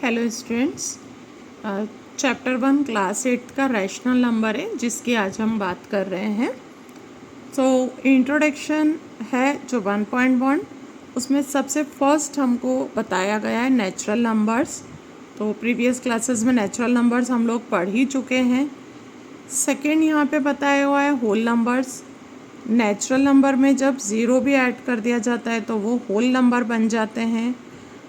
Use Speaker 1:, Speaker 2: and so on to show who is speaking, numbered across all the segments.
Speaker 1: Hello students, chapter 1 class 8 का rational number है जिसकी आज हम बात कर रहे हैं। सो इंट्रोडक्शन है जो 1.1, उसमें सबसे फर्स्ट हमको बताया गया है नेचुरल नंबर्स। तो प्रीवियस क्लासेस में नेचुरल नंबर्स हम लोग पढ़ ही चुके हैं। सेकेंड यहाँ पे बताया हुआ है होल नंबर्स। नेचुरल नंबर में जब ज़ीरो भी ऐड कर दिया जाता है तो वो होल नंबर बन जाते हैं।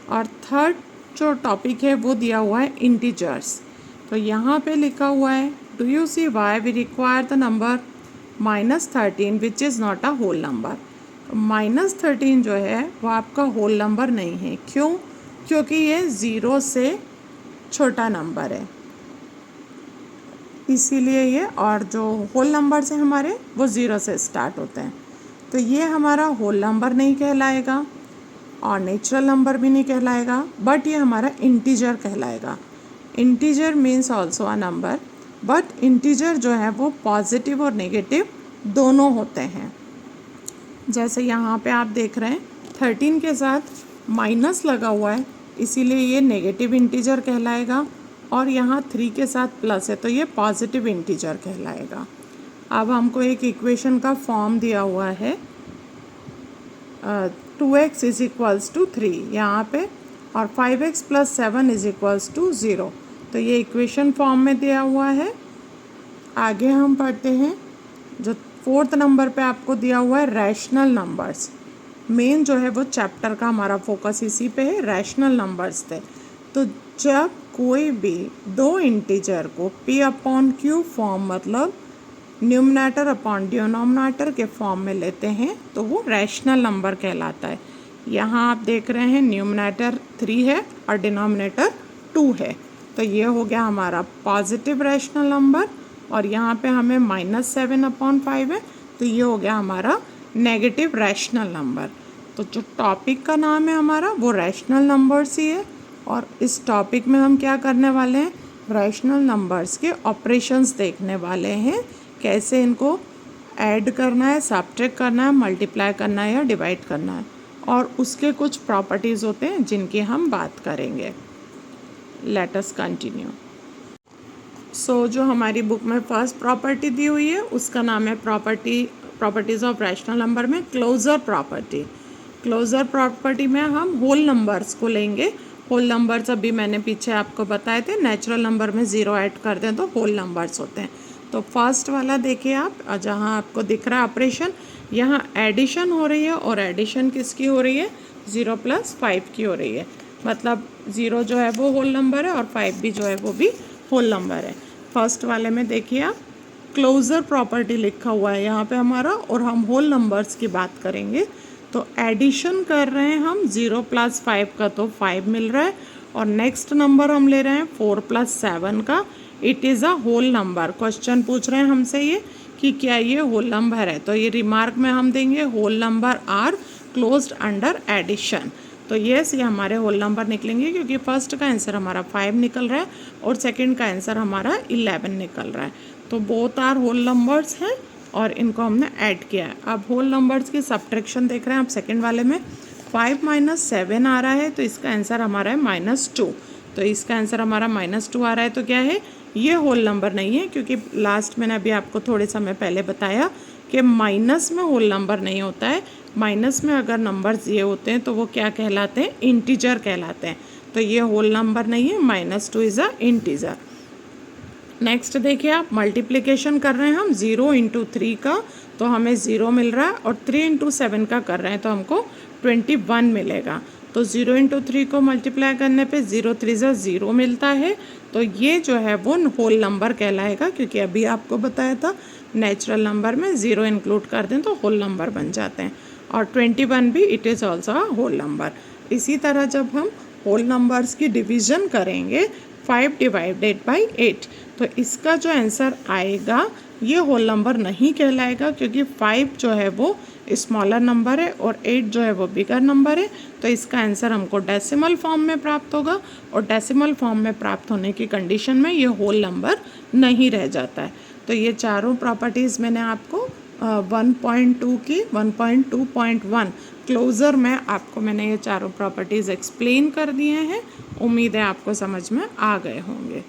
Speaker 1: और थर्ड जो टॉपिक है वो दिया हुआ है इंटीजर्स। तो यहाँ पे लिखा हुआ है do you see why we require the number -13 which is not a whole number. -13 जो है वो आपका होल नंबर नहीं है। क्यों? क्योंकि ये ज़ीरो से छोटा नंबर है, इसीलिए ये। और जो होल नंबर्स हैं हमारे वो ज़ीरो से स्टार्ट होते हैं, तो ये हमारा होल नंबर नहीं कहलाएगा और नेचुरल नंबर भी नहीं कहलाएगा, बट ये हमारा इंटीजर कहलाएगा। Integer means also a number, but integer जो है वो पॉजिटिव और नेगेटिव दोनों होते हैं। जैसे यहाँ पे आप देख रहे हैं 13 के साथ माइनस लगा हुआ है, इसीलिए ये नेगेटिव इंटीजर कहलाएगा। और यहाँ 3 के साथ प्लस है तो ये पॉजिटिव इंटीजर कहलाएगा। अब हमको एक इक्वेशन का फॉर्म दिया हुआ है 2x इज इक्वल्स टू 3 यहाँ पे, और 5x plus 7 is equals to 0। तो ये इक्वेशन फॉर्म में दिया हुआ है। आगे हम पढ़ते हैं जो फोर्थ नंबर पे आपको दिया हुआ है रैशनल नंबर्स। मेन जो है वो चैप्टर का हमारा फोकस इसी पे है, रैशनल नंबर्स थे। तो जब कोई भी दो इंटीजर को p/q फॉर्म मतलब न्यूमरेटर अपॉन डिनोमिनेटर के फॉर्म में लेते हैं तो वो रैशनल नंबर कहलाता है। यहाँ आप देख रहे हैं न्यूमरेटर 3 है और डिनोमिनेटर 2 है, तो ये हो गया हमारा पॉजिटिव रैशनल नंबर। और यहाँ पे हमें -7/5 है, तो ये हो गया हमारा नेगेटिव रैशनल नंबर। तो जो टॉपिक का नाम है हमारा वो रैशनल नंबर्स ही है, और इस टॉपिक में हम क्या करने वाले हैं, रैशनल नंबर्स के ऑपरेशंस देखने वाले हैं। कैसे इनको ऐड करना है, सब्ट्रैक्ट करना है, मल्टीप्लाई करना है या डिवाइड करना है, और उसके कुछ प्रॉपर्टीज़ होते हैं जिनकी हम बात करेंगे। Let us continue. सो जो हमारी बुक में फर्स्ट प्रॉपर्टी दी हुई है उसका नाम है प्रॉपर्टीज़ ऑफ रैशनल नंबर में क्लोजर प्रॉपर्टी। क्लोजर प्रॉपर्टी में हम होल नंबर्स को लेंगे। होल नंबर्स अभी मैंने पीछे आपको बताए थे, नेचुरल नंबर में ज़ीरो ऐड कर दें तो होल नंबर्स होते हैं। तो फर्स्ट वाला देखिए आप, जहाँ आपको दिख रहा है ऑपरेशन, यहाँ एडिशन हो रही है, और एडिशन किसकी हो रही है, 0 + 5 की हो रही है। मतलब 0 जो है वो होल नंबर है और 5 भी जो है वो भी होल नंबर है। फर्स्ट वाले में देखिए आप क्लोजर प्रॉपर्टी लिखा हुआ है यहाँ पे हमारा, और हम होल नंबर्स की बात करेंगे। तो एडिशन कर रहे हैं हम 0 + 5 का, तो 5 मिल रहा है, और नेक्स्ट नंबर हम ले रहे हैं 4 + 7 का। It is a whole number. Question पूछ रहे हैं हमसे ये कि क्या ये होल नंबर है, तो ये रिमार्क में हम देंगे whole number are closed under addition. तो येस, ये हमारे होल नंबर निकलेंगे, क्योंकि फर्स्ट का आंसर हमारा 5 निकल रहा है और सेकंड का आंसर हमारा 11 निकल रहा है। तो बोथ आर होल नंबर्स हैं और इनको हमने ऐड किया है। अब होल नंबर्स की सब्ट्रैक्शन देख रहे हैं आप सेकंड वाले में। 5 - 7 आ रहा है तो इसका आंसर हमारा है -2। तो इसका आंसर हमारा -2 आ रहा है, तो क्या है, ये होल नंबर नहीं है, क्योंकि लास्ट मैंने अभी आपको थोड़े समय पहले बताया कि माइनस में होल नंबर नहीं होता है। माइनस में अगर नंबर्स ये होते हैं तो वो क्या कहलाते हैं, इंटीजर कहलाते हैं। तो ये होल नंबर नहीं है, -2 इज़ अ इंटीजर। नेक्स्ट देखिए आप, मल्टीप्लिकेशन कर रहे हैं हम 0 × 3 का, तो हमें 0 मिल रहा है, और 3 × 7 का कर रहे हैं तो हमको 21 मिलेगा। तो 0 × 3 को मल्टीप्लाई करने पे 0 × 3 = 0 मिलता है। तो ये जो है वो होल नंबर कहलाएगा, क्योंकि अभी आपको बताया था नेचुरल नंबर में 0 इंक्लूड कर दें तो होल नंबर बन जाते हैं। और 21 भी it is also a whole number. इसी तरह जब हम होल नंबर्स की डिवीज़न करेंगे 5 / 8, तो इसका जो आंसर आएगा ये होल नंबर नहीं कहलाएगा, क्योंकि 5 जो है वो स्मॉलर नंबर है और 8 जो है वो बिगर नंबर है। तो इसका आंसर हमको डेसिमल फॉर्म में प्राप्त होगा, और डेसिमल फॉर्म में प्राप्त होने की कंडीशन में ये होल नंबर नहीं रह जाता है। तो ये चारों प्रॉपर्टीज़ मैंने आपको 1.2 की 1.2.1 क्लोजर में आपको मैंने ये चारों प्रॉपर्टीज़ एक्सप्लेन कर दिए हैं। उम्मीद है आपको समझ में आ गए होंगे।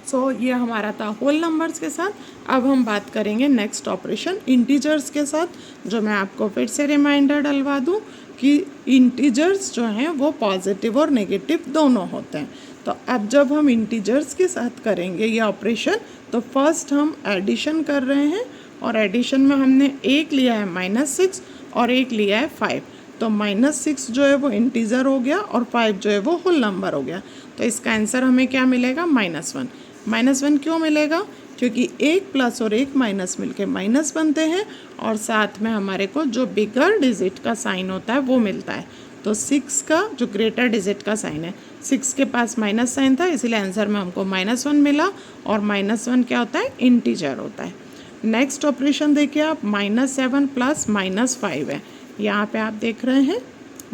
Speaker 1: सो ये हमारा था होल नंबर्स के साथ। अब हम बात करेंगे नेक्स्ट ऑपरेशन इंटीजर्स के साथ, जो मैं आपको फिर से रिमाइंडर डलवा दूँ कि इंटीजर्स जो हैं वो पॉजिटिव और नेगेटिव दोनों होते हैं। तो अब जब हम इंटीजर्स के साथ करेंगे ये ऑपरेशन, तो फर्स्ट हम एडिशन कर रहे हैं, और एडिशन में हमने एक लिया है -6 और एक लिया है 5। तो -6 जो है वो इंटीजर हो गया और 5 जो है वो होल नंबर हो गया। तो इसका आंसर हमें क्या मिलेगा? -1। -1 क्यों मिलेगा? क्योंकि एक प्लस और एक माइनस मिलके माइनस बनते हैं, और साथ में हमारे को जो बिगर डिजिट का साइन होता है वो मिलता है। तो 6 का जो ग्रेटर डिजिट का साइन है, 6 के पास माइनस साइन था, इसलिए आंसर में हमको -1 मिला, और -1 क्या होता है? इंटीजर होता है। नेक्स्ट ऑपरेशन देखिए आप, -7 प्लस -5 है। यहाँ पे आप देख रहे हैं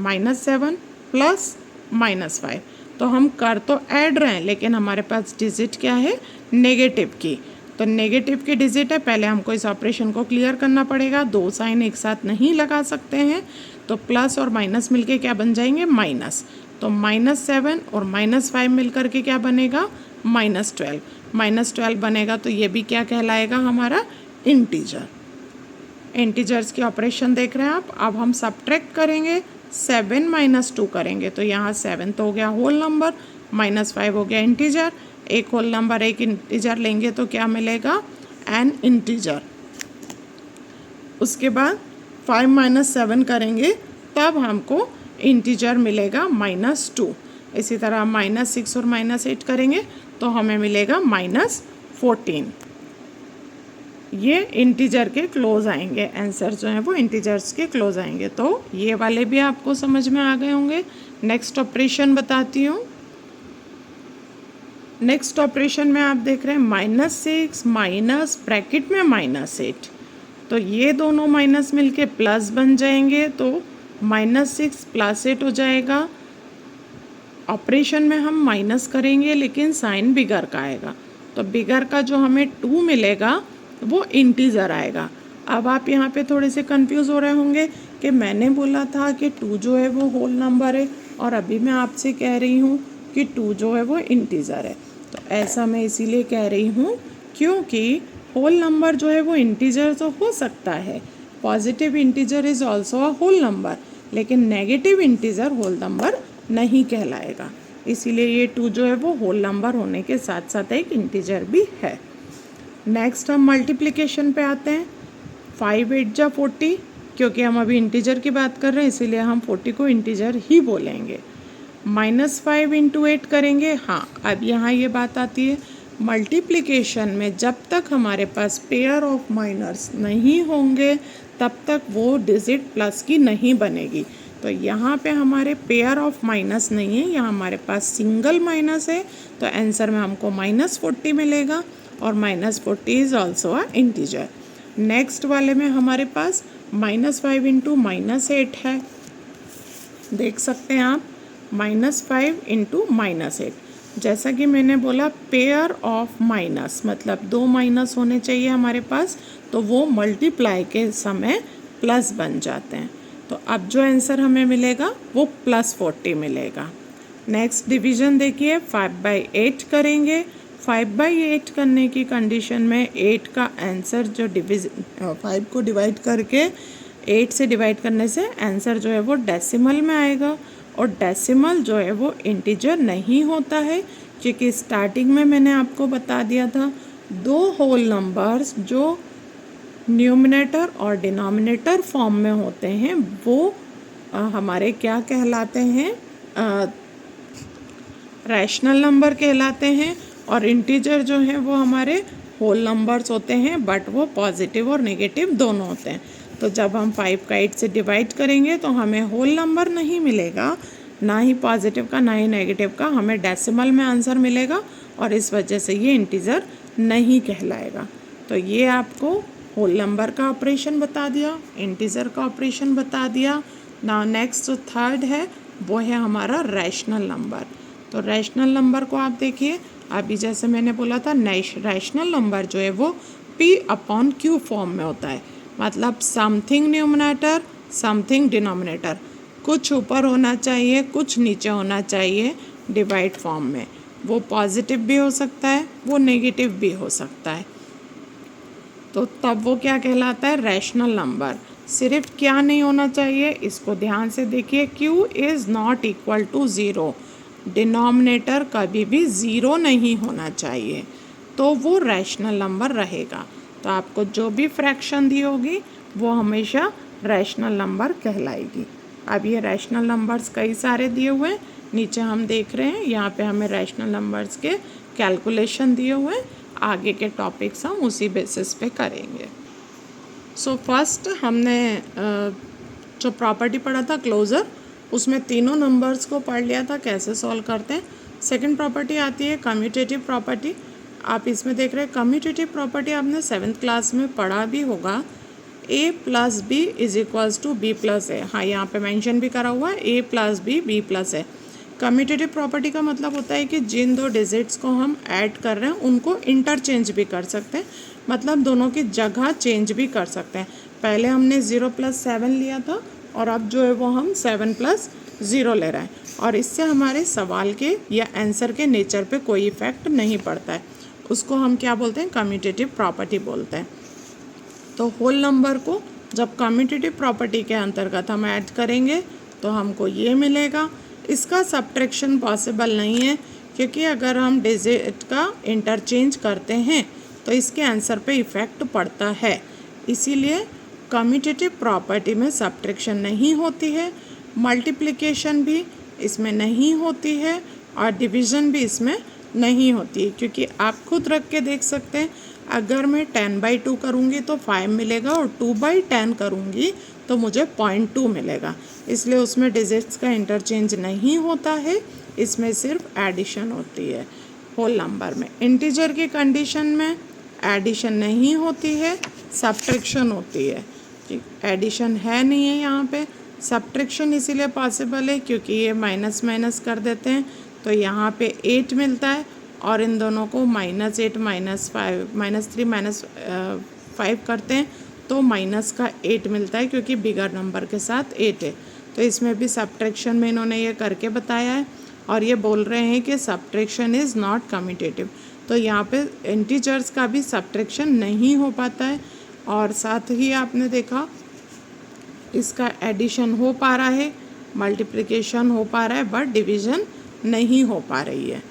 Speaker 1: -7 प्लस -5। तो हम कर तो ऐड रहे हैं, लेकिन हमारे पास डिजिट क्या है? नेगेटिव की। तो नेगेटिव की डिजिट है, पहले हमको इस ऑपरेशन को क्लियर करना पड़ेगा। दो साइन एक साथ नहीं लगा सकते हैं, तो प्लस और माइनस मिलके क्या बन जाएंगे? माइनस। तो -7 और -5 मिल करके क्या बनेगा? -12। -12 बनेगा, तो ये भी क्या कहलाएगा? हमारा इंटीजर। इंटीजर्स की ऑपरेशन देख रहे हैं आप। अब हम सब्ट्रैक्ट करेंगे, 7 - 2 करेंगे, तो यहाँ 7 तो हो गया होल नंबर, -5 हो गया इंटीजर। एक होल नंबर एक इंटीजर लेंगे तो क्या मिलेगा? N integer. उसके बाद 5 - 7 करेंगे, तब हमको इंटीजर मिलेगा -2। इसी तरह -6 और -8 करेंगे तो हमें मिलेगा -14। ये इंटीजर के क्लोज आएंगे, आंसर जो है वो इंटीजर्स के क्लोज आएंगे। तो ये वाले भी आपको समझ में आ गए होंगे। नेक्स्ट ऑपरेशन बताती हूँ। नेक्स्ट ऑपरेशन में आप देख रहे हैं -6 माइनस ब्रैकेट में -8। तो ये दोनों माइनस मिलके प्लस बन जाएंगे, तो -6 + 8 हो जाएगा। ऑपरेशन में हम माइनस करेंगे, लेकिन साइन बिगर का आएगा, तो बिगर का जो हमें 2 मिलेगा वो इंटीजर आएगा। अब आप यहाँ पे थोड़े से कंफ्यूज हो रहे होंगे कि मैंने बोला था कि 2 जो है वो होल नंबर है, और अभी मैं आपसे कह रही हूँ कि 2 जो है वो इंटीजर है। तो ऐसा मैं इसीलिए कह रही हूँ क्योंकि होल नंबर जो है वो इंटीजर तो हो सकता है, positive integer is also a whole number, लेकिन नेगेटिव इंटीजर होल नंबर नहीं कहलाएगा। इसीलिए ये 2 जो है वो होल नंबर होने के साथ साथ एक इंटीजर भी है। नेक्स्ट हम मल्टीप्लिकेशन पे आते हैं। 5 × 8 = 40, क्योंकि हम अभी इंटीजर की बात कर रहे हैं इसीलिए हम 40 को इंटीजर ही बोलेंगे। -5 × 8 करेंगे। हाँ, अब यहाँ ये बात आती है, मल्टीप्लिकेशन में जब तक हमारे पास पेयर ऑफ माइनर्स नहीं होंगे तब तक वो डिजिट प्लस की नहीं बनेगी। तो यहाँ पे हमारे पेयर ऑफ माइनस नहीं है, यहाँ हमारे पास सिंगल माइनस है, तो आंसर में हमको -40 मिलेगा, और -40 is also a integer. Next वाले में हमारे पास -5 × -8 है। देख सकते हैं आप, -5 × -8। जैसा कि मैंने बोला, पेयर ऑफ माइनस मतलब 2 माइनस होने चाहिए हमारे पास, तो वो मल्टीप्लाई के समय प्लस बन जाते हैं। तो अब जो आंसर हमें मिलेगा वो +40 मिलेगा। नेक्स्ट डिवीजन देखिए, 5/8 करेंगे। 5/8 करने की कंडीशन में 8 का आंसर जो 5 को डिवाइड करके 8 से डिवाइड करने से आंसर जो है वो डेसिमल में आएगा, और डेसिमल जो है वो इंटीजर नहीं होता है, क्योंकि स्टार्टिंग में मैंने आपको बता दिया था 2 होल नंबर्स जो न्यूमिनेटर और डिनोमिनेटर फॉर्म में होते हैं वो हमारे क्या कहलाते हैं? रैशनल नंबर कहलाते हैं, और इंटीजर जो हैं वो हमारे होल नंबर्स होते हैं, बट वो पॉजिटिव और नेगेटिव दोनों होते हैं। तो जब हम 5 का 8 से डिवाइड करेंगे तो हमें होल नंबर नहीं मिलेगा, ना ही पॉजिटिव का ना ही नेगेटिव का, हमें डेसिमल में आंसर मिलेगा, और इस वजह से ये इंटीजर नहीं कहलाएगा। तो ये आपको होल नंबर का ऑपरेशन बता दिया, इंटीजर का ऑपरेशन बता दिया। नाउ नेक्स्ट जो थर्ड है वो है हमारा रैशनल नंबर। तो रैशनल नंबर को आप देखिए, अभी जैसे मैंने बोला था, रैशनल नंबर जो है वो P/Q फॉर्म में होता है, मतलब समथिंग न्यूमरेटर समथिंग डिनोमिनेटर, कुछ ऊपर होना चाहिए कुछ नीचे होना चाहिए डिवाइड फॉर्म में। वो पॉजिटिव भी हो सकता है, वो नेगेटिव भी हो सकता है, तो तब वो क्या कहलाता है, रैशनल नंबर। सिर्फ क्या नहीं होना चाहिए, इसको ध्यान से देखिए, q is not equal to zero, denominator कभी भी ज़ीरो नहीं होना चाहिए, तो वो रैशनल नंबर रहेगा। तो आपको जो भी फ्रैक्शन दी होगी वो हमेशा रैशनल नंबर कहलाएगी। अब ये रैशनल नंबर्स कई सारे दिए हुए हैं, नीचे हम देख रहे हैं, यहाँ पे हमें रैशनल नंबर्स के कैलकुलेशन दिए हुए हैं, आगे के टॉपिक्स हम उसी बेसिस पे करेंगे। सो फर्स्ट हमने जो प्रॉपर्टी पढ़ा था क्लोजर, उसमें तीनों नंबर्स को पढ़ लिया था कैसे सॉल्व करते हैं। सेकंड प्रॉपर्टी आती है कम्यूटेटिव प्रॉपर्टी। आप इसमें देख रहे हैं कम्यूटेटिव प्रॉपर्टी आपने 7th क्लास में पढ़ा भी होगा, a plus B is equals to B plus A. हाँ, यहाँ पे मेंशन भी करा हुआ है a plus B B plus A. Commutative property का मतलब होता है कि जिन दो डिजिट्स को हम ऐड कर रहे हैं उनको इंटरचेंज भी कर सकते हैं, मतलब दोनों की जगह चेंज भी कर सकते हैं। पहले हमने 0 + 7 लिया था और अब जो है वो हम 7 + 0 ले रहे हैं, और इससे हमारे सवाल के या आंसर के नेचर पे कोई इफेक्ट नहीं पड़ता है। उसको हम क्या बोलते हैं, कम्यूटेटिव प्रॉपर्टी बोलते हैं। तो होल नंबर को जब कम्यूटेटिव प्रॉपर्टी के अंतर्गत हम ऐड करेंगे तो हमको ये मिलेगा। इसका सब्ट्रैक्शन पॉसिबल नहीं है, क्योंकि अगर हम डिजिट का इंटरचेंज करते हैं तो इसके आंसर पे इफ़ेक्ट पड़ता है, इसीलिए कम्यूटेटिव प्रॉपर्टी में सब्ट्रैक्शन नहीं होती है, मल्टीप्लिकेशन भी इसमें नहीं होती है और डिवीज़न भी इसमें नहीं होती है। क्योंकि आप खुद रख के देख सकते हैं, अगर मैं 10/2 करूँगी तो 5 मिलेगा और 2/10 करूँगी तो मुझे 0.2 मिलेगा, इसलिए उसमें डिजिट्स का इंटरचेंज नहीं होता है, इसमें सिर्फ एडिशन होती है। होल नंबर में इंटीजर की कंडीशन में एडिशन नहीं होती है, सब्ट्रैक्शन होती है। एडिशन है नहीं है यहाँ पे, सब्ट्रैक्शन इसीलिए पॉसिबल है क्योंकि ये माइनस माइनस कर देते हैं तो यहाँ पे 8 मिलता है, और इन दोनों को -8 -5 -5 करते हैं तो माइनस का 8 मिलता है, क्योंकि बिगर नंबर के साथ 8 है। तो इसमें भी सब्ट्रैक्शन में इन्होंने ये करके बताया है, और ये बोल रहे हैं कि सब्ट्रैक्शन इज़ नॉट कम्यूटेटिव। तो यहाँ पे इंटीजर्स का भी सब्ट्रैक्शन नहीं हो पाता है, और साथ ही आपने देखा इसका एडिशन हो पा रहा है, मल्टीप्लिकेशन हो पा रहा है, बट डिवीज़न नहीं हो पा रही है।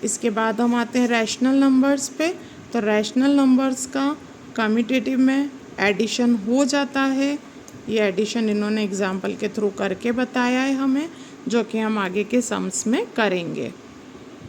Speaker 1: इसके बाद हम आते हैं रैशनल नंबर्स पे। तो रैशनल नंबर्स का कम्यूटेटिव में एडिशन हो जाता है, ये एडिशन इन्होंने एग्जाम्पल के थ्रू करके बताया है हमें, जो कि हम आगे के सम्स में करेंगे।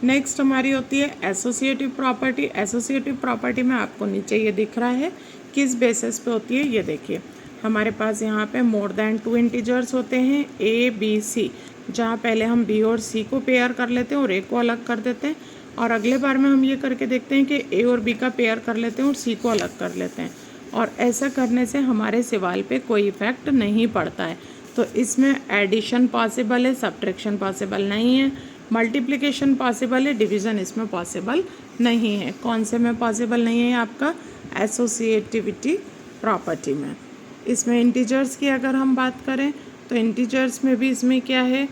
Speaker 1: नेक्स्ट हमारी होती है एसोसिएटिव प्रॉपर्टी। एसोसिएटिव प्रॉपर्टी में आपको नीचे ये दिख रहा है किस बेसिस पे होती है, ये देखिए हमारे पास यहाँ पे मोर देन 2 इंटीजर्स होते हैं a b c, जहाँ पहले हम b और c को पेयर कर लेते हैं और a को अलग कर देते हैं, और अगले बार में हम ये करके देखते हैं कि a और b का पेयर कर लेते हैं और c को अलग कर लेते हैं, और ऐसा करने से हमारे सवाल पे कोई इफेक्ट नहीं पड़ता है। तो इसमें एडिशन पॉसिबल है, सब्ट्रैक्शन पॉसिबल नहीं है, मल्टीप्लिकेशन पॉसिबल है, डिवीज़न इसमें पॉसिबल नहीं है। कौन से में पॉसिबल नहीं है आपका, एसोसिएटिविटी प्रॉपर्टी में। इसमें इंटीजर्स की अगर हम बात करें तो इंटीजर्स में भी इसमें क्या है,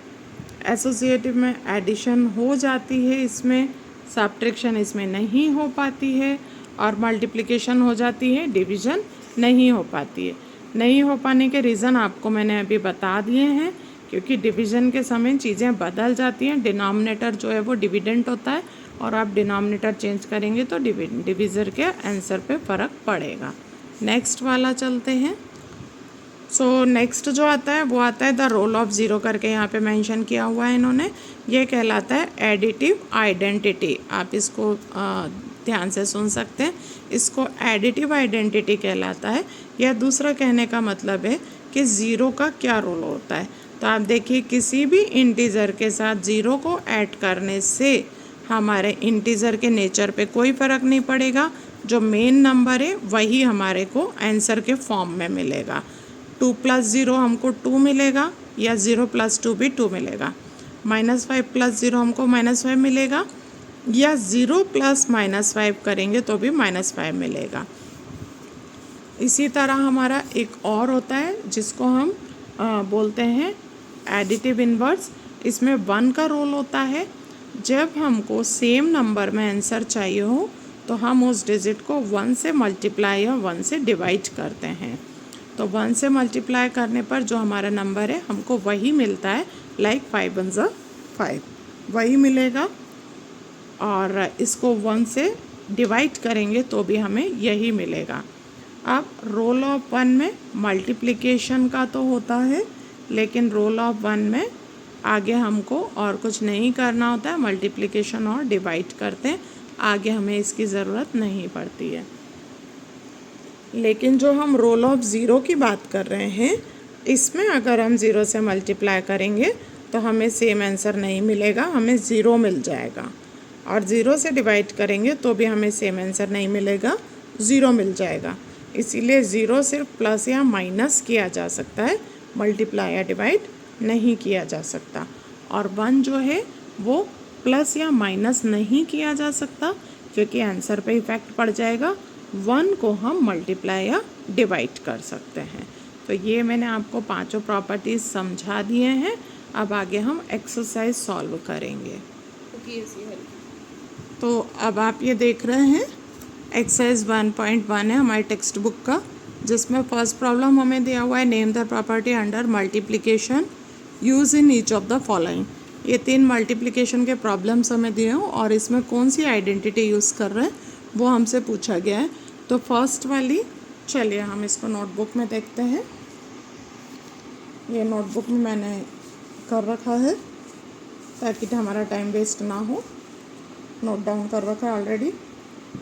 Speaker 1: एसोसिएटिव में एडिशन हो जाती है, इसमें सब्ट्रैक्शन इसमें नहीं हो पाती है, और मल्टीप्लिकेशन हो जाती है, डिवीज़न नहीं हो पाती है। नहीं हो पाने के रीज़न आपको मैंने अभी बता दिए हैं, क्योंकि डिवीज़न के समय चीज़ें बदल जाती हैं, डिनोमिनेटर जो है वो डिविडेंट होता है, और आप डिनोमिनेटर चेंज करेंगे तो डिवीज़र के आंसर पे फ़र्क पड़ेगा। नेक्स्ट वाला चलते हैं। सो नेक्स्ट जो आता है वो आता है द रोल ऑफ ज़ीरो करके यहाँ पे मेंशन किया हुआ है इन्होंने, ये कहलाता है एडिटिव आइडेंटिटी। आप इसको ध्यान से सुन सकते हैं, इसको एडिटिव आइडेंटिटी कहलाता है, या दूसरा कहने का मतलब है कि ज़ीरो का क्या रोल होता है। तो आप देखिए किसी भी इंटीजर के साथ ज़ीरो को ऐड करने से हमारे इंटीजर के नेचर पे कोई फ़र्क नहीं पड़ेगा, जो मेन नंबर है वही हमारे को आंसर के फॉर्म में मिलेगा। 2 + 0 हमको 2 मिलेगा, या 0 + 2 भी 2 मिलेगा। -5 + 0 हमको -5 मिलेगा, या 0 + -5 करेंगे तो भी -5 मिलेगा। इसी तरह हमारा एक और होता है जिसको हम बोलते हैं एडिटिव इन्वर्स। इसमें 1 का रोल होता है। जब हमको सेम नंबर में आंसर चाहिए हो तो हम उस डिजिट को 1 से मल्टीप्लाई या 1 से डिवाइड करते हैं। तो 1 से मल्टीप्लाई करने पर जो हमारा नंबर है हमको वही मिलता है, लाइक 5 1 ज़ा 5 वही मिलेगा। और इसको 1 से डिवाइड करेंगे तो भी हमें यही मिलेगा। अब रोल ऑफ 1 में मल्टीप्लिकेशन का तो होता है, लेकिन रोल ऑफ 1 में आगे हमको और कुछ नहीं करना होता है, मल्टीप्लिकेशन और डिवाइड करते हैं, आगे हमें इसकी ज़रूरत नहीं पड़ती है। लेकिन जो हम रोल ऑफ ज़ीरो की बात कर रहे हैं, इसमें अगर हम 0 से मल्टीप्लाई करेंगे तो हमें सेम आंसर नहीं मिलेगा, हमें 0 मिल जाएगा। और 0 से डिवाइड करेंगे तो भी हमें सेम आंसर नहीं मिलेगा, 0 मिल जाएगा। इसीलिए 0 सिर्फ प्लस या माइनस किया जा सकता है, मल्टीप्लाई या डिवाइड नहीं किया जा सकता। और 1 जो है वो प्लस या माइनस नहीं किया जा सकता क्योंकि आंसर पे इफेक्ट पड़ जाएगा। 1 को हम मल्टीप्लाई या डिवाइड कर सकते हैं। तो ये मैंने आपको पांचों प्रॉपर्टीज़ समझा दिए हैं। अब आगे हम एक्सरसाइज सॉल्व करेंगे। तो अब आप ये देख रहे हैं एक्सरसाइज 1.1 है हमारे टेक्स्ट बुक का, जिसमें फर्स्ट प्रॉब्लम हमें दिया हुआ है name the property under multiplication use in each of the following. ये 3 मल्टीप्लिकेशन के प्रॉब्लम्स हमें दिए हैं और इसमें कौन सी आइडेंटिटी यूज़ कर रहे हैं वो हमसे पूछा गया है। तो फर्स्ट वाली, चलिए हम इसको नोटबुक में देखते हैं। ये नोटबुक में मैंने कर रखा है ताकि हमारा टाइम वेस्ट ना हो, नोट डाउन कर रखा है already.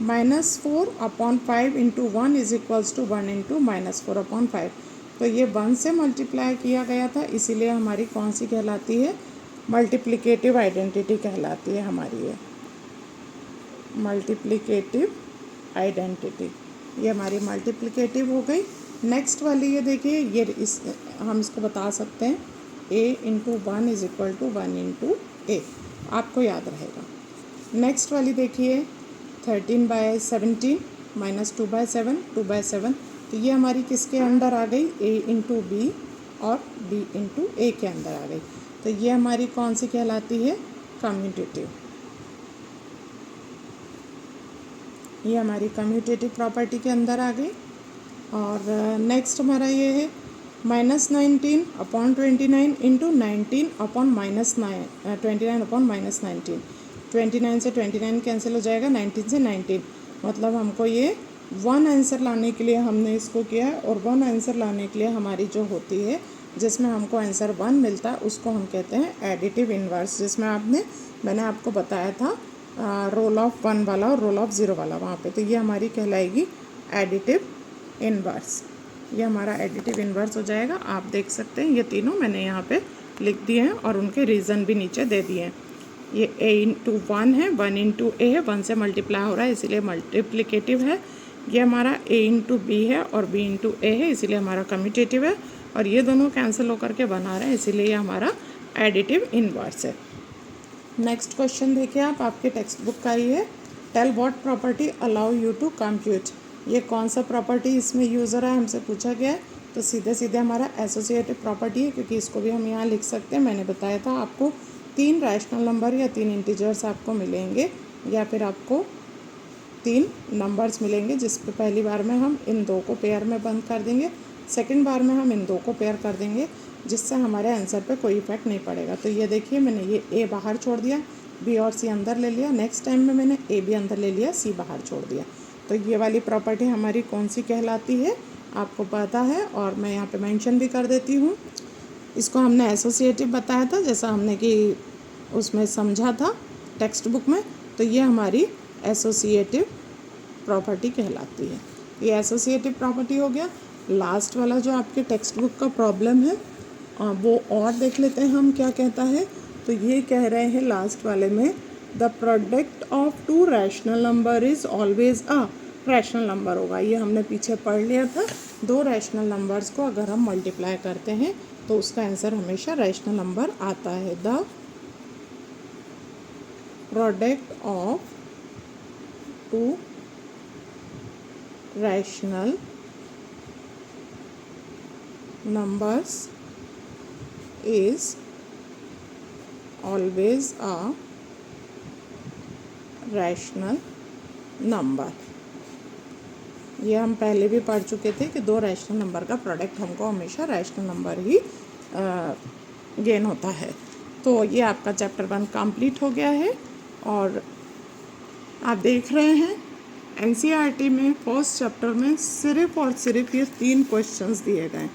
Speaker 1: -4/5 into 1 is equals to 1 into -4/5। तो ये 1 से मल्टीप्लाई किया गया था, इसीलिए हमारी कौन सी कहलाती है, मल्टीप्लिकेटिव आइडेंटिटी कहलाती है हमारी। ये मल्टीप्लिकेटिव आइडेंटिटी, ये हमारी मल्टीप्लिकेटिव हो गई। नेक्स्ट वाली ये देखिए, ये हम इसको बता सकते हैं a into 1 is equal to 1 into A, आपको याद रहेगा। नेक्स्ट वाली देखिए 13/17 माइनस 2/7, 2/7। तो ये हमारी किसके अंदर आ गई, a इंटू बी और b इंटू ए के अंदर आ गई। तो ये हमारी कौन सी कहलाती है, कम्यूटेटिव। ये हमारी कम्यूटेटिव प्रॉपर्टी के अंदर आ गई। और नेक्स्ट हमारा ये है -19/29 इंटू 19/-29 29 से 29 कैंसिल हो जाएगा, 19 से 19। मतलब हमको ये 1 आंसर लाने के लिए हमने इसको किया है, और 1 आंसर लाने के लिए हमारी जो होती है जिसमें हमको आंसर 1 मिलता है उसको हम कहते हैं एडिटिव इन्वर्स। जिसमें मैंने आपको बताया था रोल ऑफ 1 वाला और रोल ऑफ 0 वाला वहाँ पे। तो ये हमारी कहलाएगी एडिटिव इन्वर्स। ये हमारा एडिटिव इन्वर्स हो जाएगा। आप देख सकते हैं ये तीनों मैंने यहाँ पे लिख दिए हैं और उनके रीज़न भी नीचे दे दिए हैं। ये a इंटू 1 है, 1 इंटू ए है, 1 से मल्टीप्लाई हो रहा है इसीलिए मल्टीप्लिकेटिव है। ये हमारा a इंटू बी है और b इंटू ए है इसीलिए हमारा कम्यूटेटिव है। और ये दोनों कैंसिल होकर के बना रहे हैं इसीलिए ये हमारा एडिटिव इन्वर्स है। नेक्स्ट क्वेश्चन देखिए आप, आपके टेक्स्ट बुक का ही है। Tell what property allow you to compute. ये कौन सा प्रॉपर्टी इसमें यूज़ हो रहा है हमसे पूछा गया है। तो सीधे सीधे हमारा एसोसिएटिव प्रॉपर्टी है, क्योंकि इसको भी हम यहाँ लिख सकते हैं। मैंने बताया था आपको 3 रैशनल नंबर या 3 इंटीजर्स आपको मिलेंगे, या फिर आपको 3 नंबर्स मिलेंगे, जिस पे पहली बार में हम इन 2 को पेयर में बंद कर देंगे, सेकंड बार में हम इन 2 को पेयर कर देंगे, जिससे हमारे आंसर पे कोई इफेक्ट नहीं पड़ेगा। तो ये देखिए मैंने ये ए बाहर छोड़ दिया, बी और सी अंदर ले लिया, नेक्स्ट टाइम में मैंने ए भी अंदर ले लिया, सी बाहर छोड़ दिया। तो ये वाली प्रॉपर्टी हमारी कौन सी कहलाती है आपको पता है, और मैं यहाँ पे मेंशन भी कर देती हूँ। इसको हमने एसोसिएटिव बताया था, जैसा हमने कि उसमें समझा था टेक्स्ट बुक में। तो ये हमारी एसोसिएटिव प्रॉपर्टी कहलाती है। ये एसोसिएटिव प्रॉपर्टी हो गया। लास्ट वाला जो आपके टेक्स्ट बुक का प्रॉब्लम है वो और देख लेते हैं हम क्या कहता है। तो ये कह रहे हैं लास्ट वाले में, the product of 2 rational number is always a rational number होगा। ये हमने पीछे पढ़ लिया था। 2 रैशनल नंबर्स को अगर हम मल्टीप्लाई करते हैं तो उसका आंसर हमेशा रैशनल नंबर आता है। The product of 2 rational numbers is always a rational number। ये हम पहले भी पढ़ चुके थे कि दो रैशनल नंबर का प्रोडक्ट हमको हमेशा रैशनल नंबर ही गेन होता है। तो ये आपका चैप्टर 1 कंप्लीट हो गया है और आप देख रहे हैं एनसीईआरटी में फर्स्ट चैप्टर में सिर्फ और सिर्फ ये 3 क्वेश्चंस दिए गए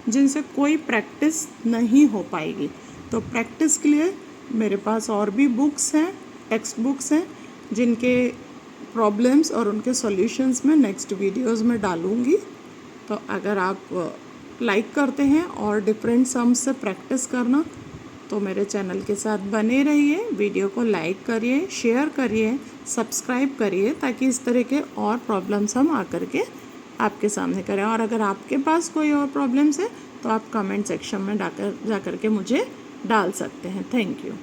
Speaker 1: जिनसे कोई प्रैक्टिस नहीं हो पाएगी। तो प्रैक्टिस के लिए मेरे पास और भी बुक्स हैं, टेक्स्ट बुक्स हैं, जिनके प्रॉब्लम्स और उनके सॉल्यूशंस मैं नेक्स्ट वीडियोस में डालूँगी। तो अगर आप लाइक करते हैं और डिफरेंट सम्स से प्रैक्टिस करना तो मेरे चैनल के साथ बने रहिए। वीडियो को लाइक करिए, शेयर करिए, सब्सक्राइब करिए ताकि इस तरह के और प्रॉब्लम्स हम आकर के आपके सामने करें। और अगर आपके पास कोई और प्रॉब्लम्स है तो आप कमेंट सेक्शन में जा कर के मुझे डाल सकते हैं। Thank you.